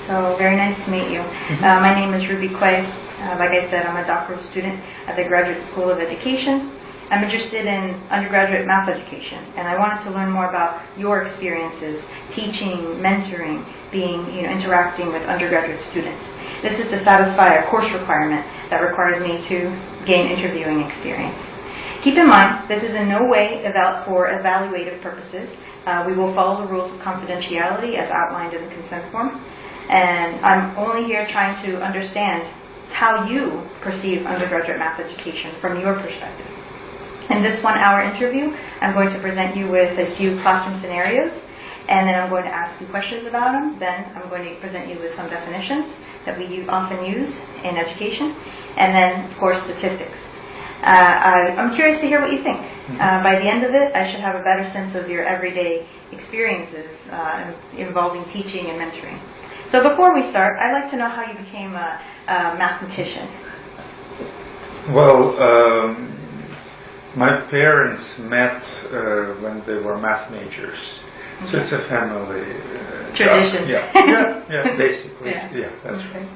So very nice to meet you. My name is Ruby Clay. Like I said, I'm a doctoral student at the Graduate School of Education. I'm interested in undergraduate math education, and I wanted to learn more about your experiences teaching, mentoring, interacting with undergraduate students. This is to satisfy a course requirement that requires me to gain interviewing experience. Keep in mind, this is in no way for evaluative purposes. We will follow the rules of confidentiality as outlined in the consent form. And I'm only here trying to understand how you perceive undergraduate math education from your perspective. In this 1-hour interview, I'm going to present you with a few classroom scenarios, and then I'm going to ask you questions about them. Then I'm going to present you with some definitions that we often use in education, and then, of course, statistics. I'm curious to hear what you think. By the end of it, I should have a better sense of your everyday experiences involving teaching and mentoring. So before we start, I'd like to know how you became a mathematician. Well, my parents met when they were math majors. So it's a family tradition. Yeah, basically. Yeah, that's right.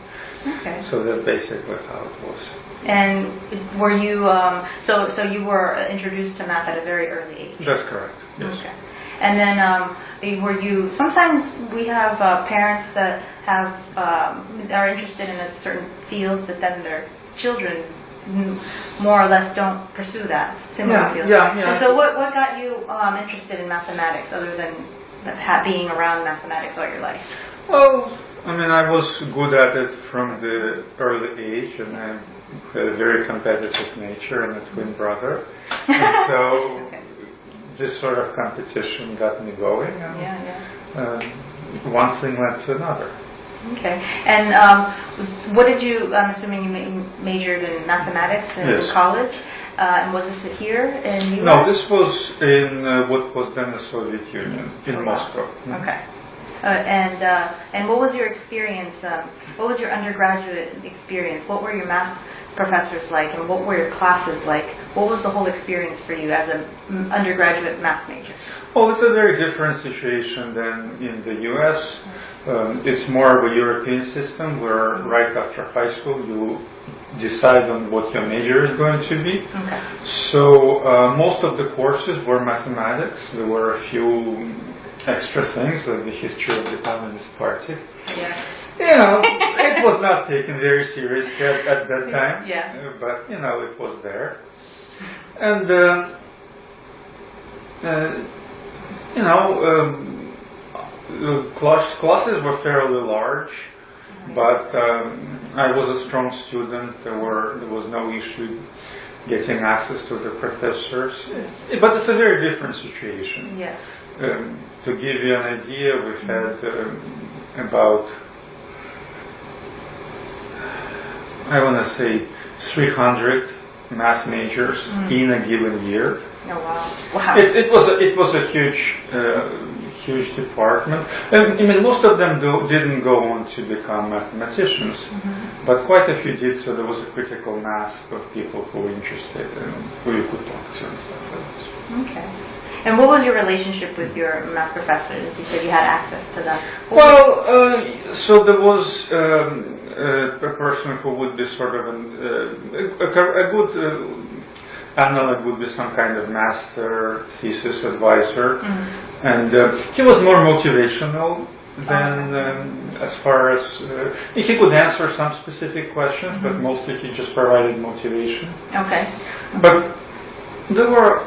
Okay. So that's basically how it was. And were you, so you were introduced to math at a very early age? That's correct, yes. Okay. And then were you, sometimes we have parents that are interested in a certain field, but then their children more or less don't pursue that similar field. Yeah. And so what got you interested in mathematics other than being around mathematics all your life? Well, I was good at it from the early age, and I had a very competitive nature and a twin brother. And so okay. This sort of competition got me going, and one thing led to another. Okay. And what did you, I'm assuming you majored in mathematics in college, and was this here in the US? No, this was in what was then the Soviet Union, in Moscow. Okay. And what was your experience, what was your undergraduate experience? What were your math professors like, and what were your classes like? What was the whole experience for you as an undergraduate math major? Well, it's a very different situation than in the US. It's more of a European system where right after high school you decide on what your major is going to be. Okay. So most of the courses were mathematics. There were a few extra things like the history of the Communist Party. Yes. It was not taken very seriously at that time. Yeah. But it was there. And classes were fairly large, but I was a strong student. There was no issue getting access to the professors. But it's a very different situation. Yes. To give you an idea, we've had about, I want to say, 300 math majors in a given year. Oh wow! It was a huge department. Most of them didn't go on to become mathematicians, but quite a few did. So there was a critical mass of people who were interested and who you could talk to and stuff like this. Okay. And what was your relationship with your math professors? You said you had access to them. So there was a person who would be sort of a good analog would be some kind of master thesis advisor, and he was more motivational than as far as he could answer some specific questions, but mostly he just provided motivation. Okay. But there were.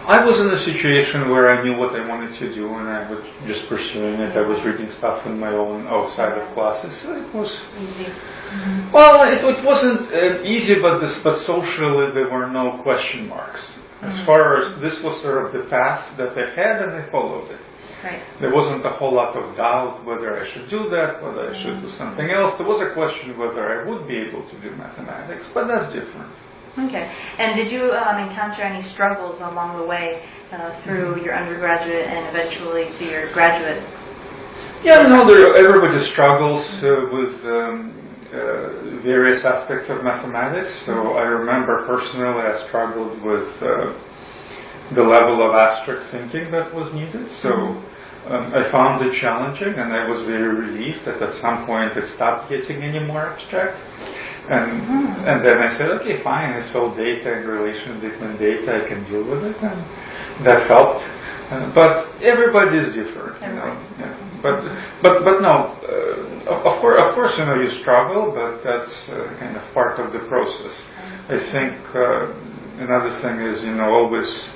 I was in a situation where I knew what I wanted to do, and I was just pursuing it. I was reading stuff on my own outside of classes. So it was easy. Well, it wasn't easy, but socially there were no question marks. As far as this was sort of the path that I had, and I followed it. Right. There wasn't a whole lot of doubt whether I should do that, whether I should do something else. There was a question whether I would be able to do mathematics, but that's different. Okay. And did you encounter any struggles along the way through your undergraduate and eventually to your graduate? Yeah, everybody struggles with various aspects of mathematics. So I remember personally I struggled with the level of abstract thinking that was needed. So I found it challenging, and I was very relieved that at some point it stopped getting any more abstract. And then I said, okay, fine, it's all data and relation between data, I can deal with it, and that helped. But everybody is different, you know. Yeah. But no, of course, you know, you struggle, but that's kind of part of the process. I think another thing is, you know, always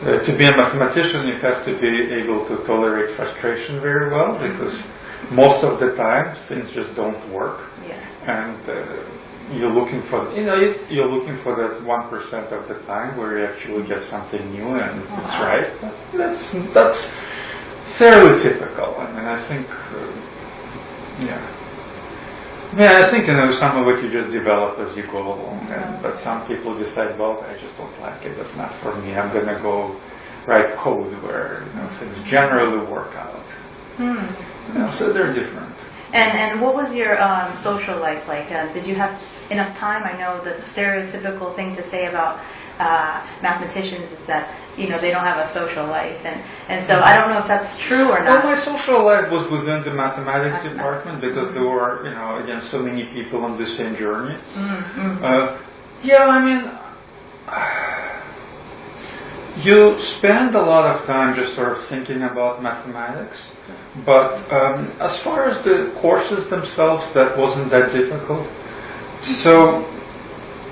to be a mathematician, you have to be able to tolerate frustration very well, because most of the time things just don't work, and you're looking for, you know, you're looking for that 1% of the time where you actually get something new and it's right. That's fairly typical. I mean, I think, I think, you know, some of it you just develop as you go along. But some people decide, well, I just don't like it. That's not for me. I'm gonna go write code where, you know, things generally work out. You know, so they're different. And what was your social life like? Did you have enough time? I know the stereotypical thing to say about mathematicians is that, you know, they don't have a social life, and so I don't know if that's true or not. Well, my social life was within the mathematics department, because there were, you know, again, so many people on the same journey. Yeah, I mean, you spend a lot of time just sort of thinking about mathematics, but as far as the courses themselves, that wasn't that difficult. So,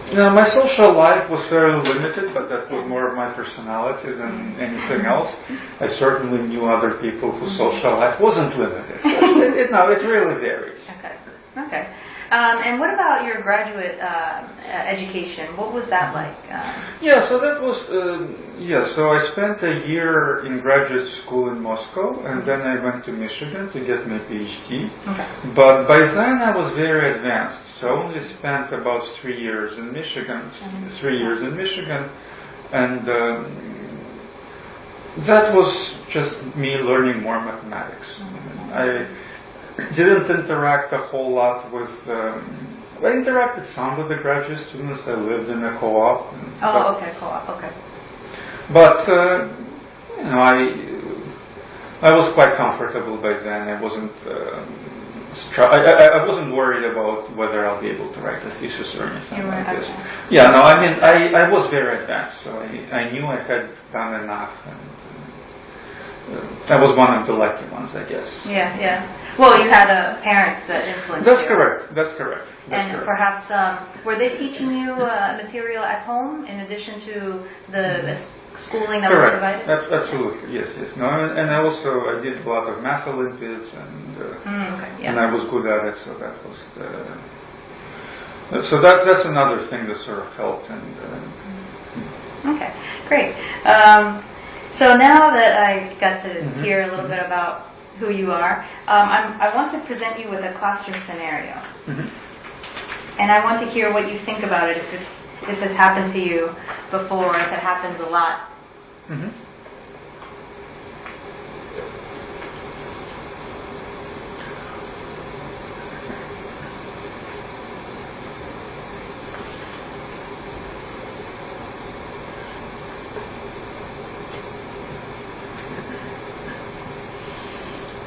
you know, my social life was fairly limited, but that was more of my personality than anything else. I certainly knew other people whose social life wasn't limited. So it really varies. Okay. And what about your graduate education? What was that like? So that was, so I spent a year in graduate school in Moscow, and then I went to Michigan to get my PhD. But by then I was very advanced, so I only spent about 3 years in Michigan, and that was just me learning more mathematics. I didn't interact a whole lot with, I interacted some with the graduate students. I lived in a co-op. Co-op, But, you know, I was quite comfortable by then. I wasn't, I wasn't worried about whether I'll be able to write a thesis or anything like this. Yeah, no, I mean, I was very advanced, so I knew I had done enough, and I was one of the lucky ones, I guess. Yeah. Well, you had parents that influenced That's you. correct. That's correct. Perhaps, were they teaching you material at home in addition to the schooling that was provided? Absolutely. Yes. No, and I did a lot of math Olympiads, and I was good at it, so that was that's another thing that sort of helped. Okay, great. So now that I got to hear a little bit about who you are, I want to present you with a classroom scenario. And I want to hear what you think about it, if this has happened to you before, if it happens a lot.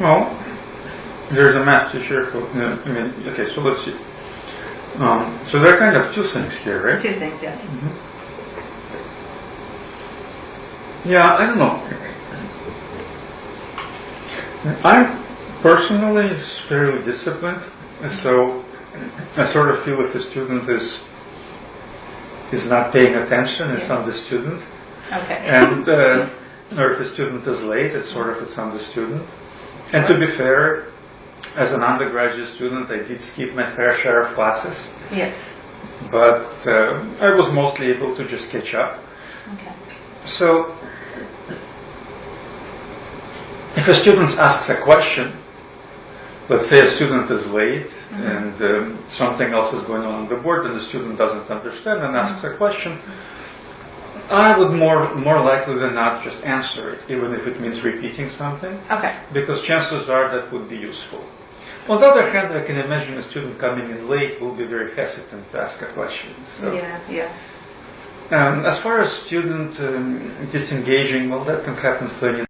Well, there's a math teacher who, so let's see. So there are kind of two things here, right? Two things, yes. Yeah, I don't know. I'm personally fairly disciplined, so I sort of feel if a student is not paying attention, it's on the student. And or if a student is late, it's on the student. And to be fair, as an undergraduate student, I did skip my fair share of classes. Yes. But I was mostly able to just catch up. So, if a student asks a question, let's say a student is late and something else is going on the board and the student doesn't understand and asks a question, I would more likely than not just answer it, even if it means repeating something. Because chances are that would be useful. On the other hand, I can imagine a student coming in late will be very hesitant to ask a question. So. As far as student disengaging, well, that can happen for any